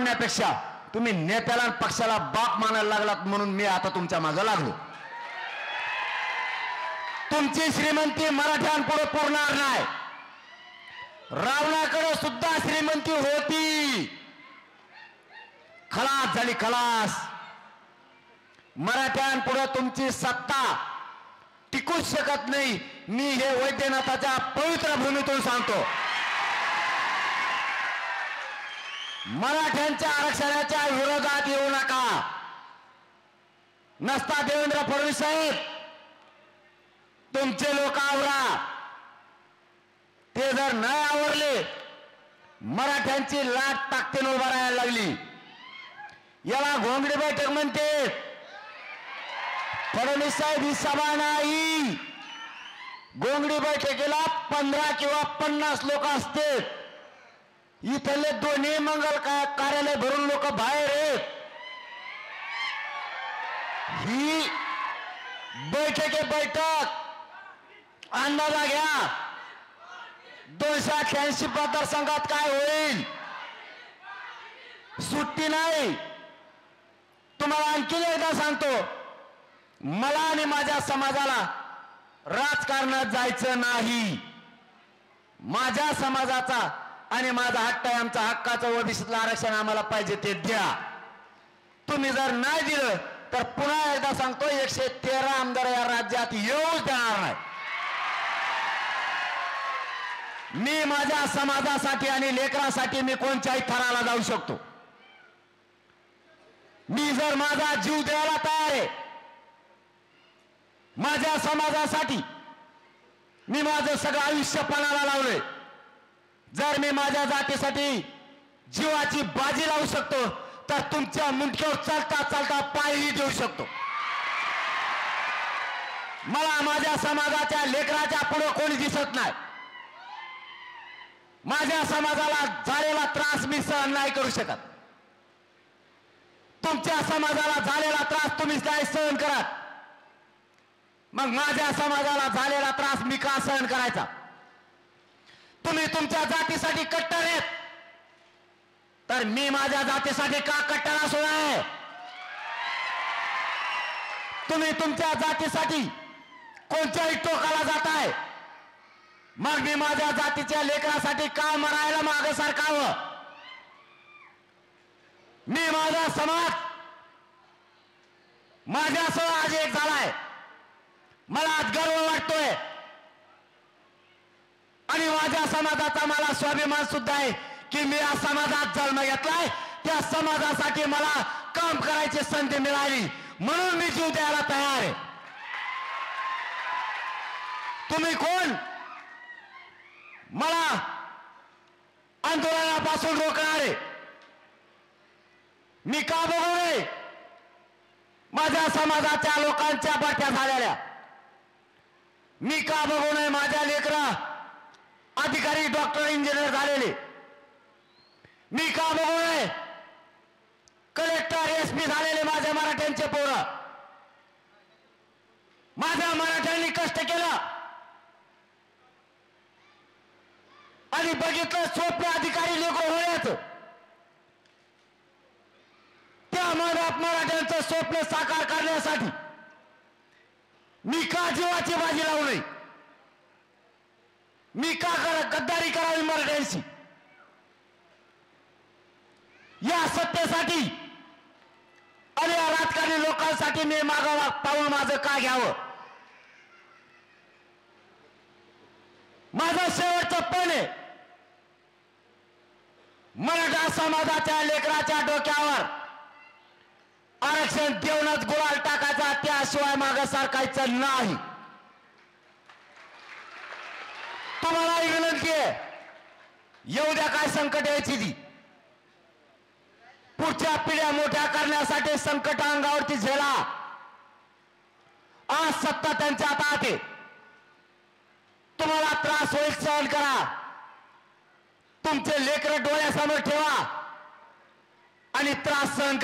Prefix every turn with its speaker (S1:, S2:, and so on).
S1: मानण्यापेक्षा तुम्ही नेत्याला आणि पक्षाला बाप मानायला लागलात, म्हणून मी आता तुमच्या मागे लागलो. तुमची श्रीमंती मराठ्यांपुढे पुरणार नाही. रावणाकडे सुद्धा श्रीमंती होती, खलास झाली खलास. मराठ्यांपुढे तुमची सत्ता टिकूच शकत नाही. मी हे वैद्यनाथाच्या पवित्र भूमीतून सांगतो. मराठ्यांच्या आरक्षणाच्या विरोधात येऊ नका. नसता देवेंद्र फडणवीस साहेब, तुमचे लोक आवरा. ते जर नाही आवरले, मराठ्यांची लाट ताकदीने उभा राहायला लागली. याला घोंगडी बैठक म्हणते. फडणवीस साहेब, ही सभा नाही. घोंगडी बैठकीला 15 किंवा 50 लोक असते. इथले दोन्ही मंगल कार्यालय भरून लोक बाहेर आहेत. ही बैठक बैठक अंदाजा घ्या. 288 मतदारसंघात काय होईल. सुट्टी नाही. तुम्हाला आणखी एकदा सांगतो, मला आणि माझ्या समाजाला राजकारणात जायचं नाही. माझ्या समाजाचा आणि माझा हक्क आहे, आमचा हक्काचं ओबीसीतलं आरक्षण आम्हाला पाहिजे ते द्या. तुम्ही जर नाही दिलं तर पुन्हा एकदा सांगतो, 113 आमदार या राज्यात येऊच देणार नाही. मी माझ्या समाजासाठी आणि लेकरासाठी मी कोणत्याही थराला जाऊ शकतो. मी जर माझा जीव द्यायला तयार आहे. माझ्या समाजासाठी मी माझं सगळं आयुष्य पणाला लावलंय. जर मी माझ्या जातीसाठी जीवाची बाजी लावू शकतो, तर तुमच्या मुंडक्यावर चालता चालता पायही देऊ शकतो. मला माझ्या समाजाच्या लेकराच्या पुढे कोणी दिसत नाही. माझ्या समाजाला झालेला त्रास मी सहन नाही करू शकत. तुमच्या समाजाला झालेला त्रास तुम्ही नाही सहन करत, मग माझ्या समाजाला झालेला त्रास मी का सहन करायचा. तुम्ही तुमच्या जातीसाठी कट्टर आहेत, तर मी माझ्या जातीसाठी का कट्टर असू नये. तुम्ही तुमच्या जातीसाठी कोणत्याही टोकाला जाताय, मग मी माझ्या जातीच्या लेकरासाठी का मरायला मागे सारखावं. मी माझा समाज माझ्यासह आज एक झालाय. मला आज गर्व वाटतोय आणि माझ्या समाजाचा मला स्वाभिमान सुद्धा आहे की मी या समाजात जन्म घेतलाय. त्या समाजासाठी मला काम करायची संधी मिळाली, म्हणून मी जीव द्यायला तयार आहे. तुम्ही कोण मला आंदोलनापासून रोखणारे. मी का बघू नये. माझ्या समाजाच्या लोकांच्या बट्या झालेल्या मी का बघू नये. माझ्या लेकरा अधिकारी डॉक्टर इंजिनियर झालेले मी का बघू नये. कलेक्टर एसपी झालेले माझ्या मराठ्यांचे पोरं. माझ्या मराठ्यांनी कष्ट केलं आणि बघितलं सोपे अधिकारी लोक होण्याचं. त्या मराठ्यांचं स्वप्न साकार करण्यासाठी मी का जीवाची बाजी लावू नये. मी का गद्दारी करावी मराठ्यांशी. या सत्तेसाठी आणि या राजकारणी लोकांसाठी मी मागं पाऊल माझं का घ्यावं. माझं शेवटचं पण आहे, मराठा समाजाच्या लेकराच्या डोक्यावर आरक्षण देऊनच गुलाल टाकायचा, त्याशिवाय मागे सारखायचं नाही. तुम्हाला विनंती आहे, येऊ द्या काय संकट यायची ती. पुढच्या पिढ्या मोठ्या करण्यासाठी संकट अंगावरती झेला. आज सत्ता त्यांच्या हातात आहे. तुम्हाला त्रास होईल सहन करा. तुमचे लेकरं डोळ्यासमोर ठेवा आणि त्रास सहन